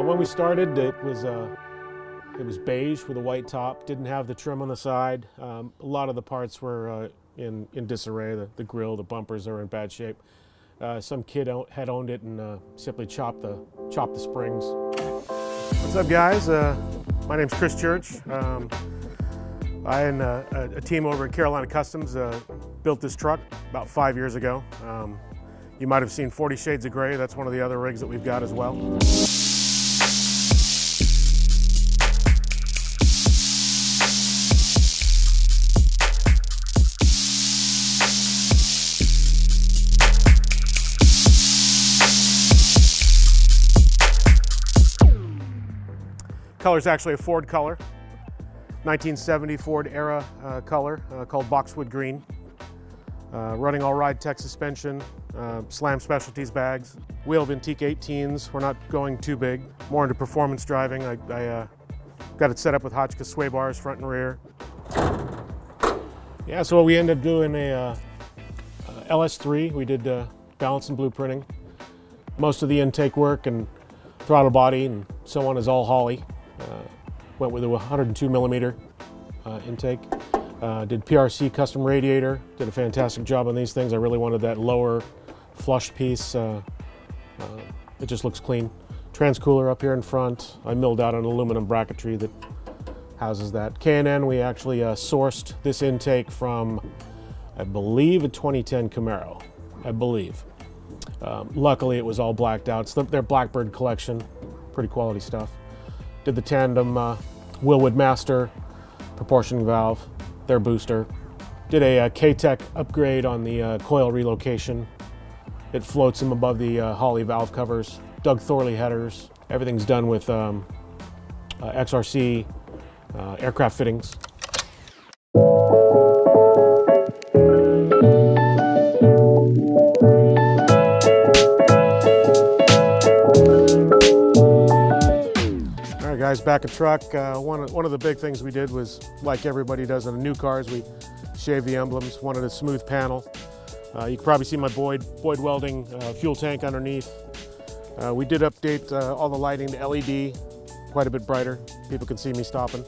When we started, it was beige with a white top. Didn't have the trim on the side. A lot of the parts were in disarray. The grill, the bumpers are in bad shape. Some kid had owned it and simply chopped the springs. What's up, guys? My name's Chris Church. I and a team over at Carolina Customs built this truck about 5 years ago. You might have seen 40 Shades of Gray. That's one of the other rigs that we've got as well. Color is actually a Ford color, 1970 Ford era color called boxwood green. Running all-ride tech suspension, Slam Specialties bags, wheel Ventique 18s. We're not going too big, more into performance driving. I got it set up with Hotchkiss sway bars front and rear. Yeah, so we ended up doing a LS3. We did balance and blueprinting. Most of the intake work and throttle body and so on is all Holley. Went with a 102 millimeter intake. Did PRC custom radiator. Did a fantastic job on these things. I really wanted that lower flush piece. It just looks clean. Transcooler up here in front. I milled out an aluminum bracketry that houses that. K&N, we actually sourced this intake from, I believe, a 2010 Camaro. I believe. Luckily, it was all blacked out. It's their Blackbird collection. Pretty quality stuff. Did the tandem Willwood Master proportioning valve, their booster. Did a K-Tech upgrade on the coil relocation. It floats them above the Holley valve covers. Doug Thorley headers. Everything's done with XRC aircraft fittings. Guys, back at truck. One of the big things we did was, like everybody does on the new cars, we shaved the emblems, wanted a smooth panel. You can probably see my Boyd welding fuel tank underneath. We did update all the lighting to LED, quite a bit brighter. People can see me stopping.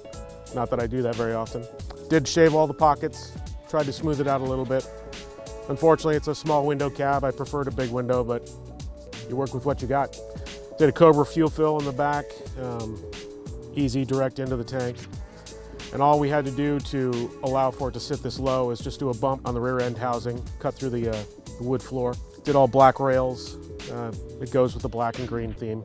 Not that I do that very often. Did shave all the pockets, tried to smooth it out a little bit. Unfortunately, it's a small window cab. I preferred a big window, but you work with what you got. Did a Cobra fuel fill in the back. Easy, direct into the tank. And all we had to do to allow for it to sit this low is just do a bump on the rear end housing, cut through the wood floor. Did all black rails. It goes with the black and green theme.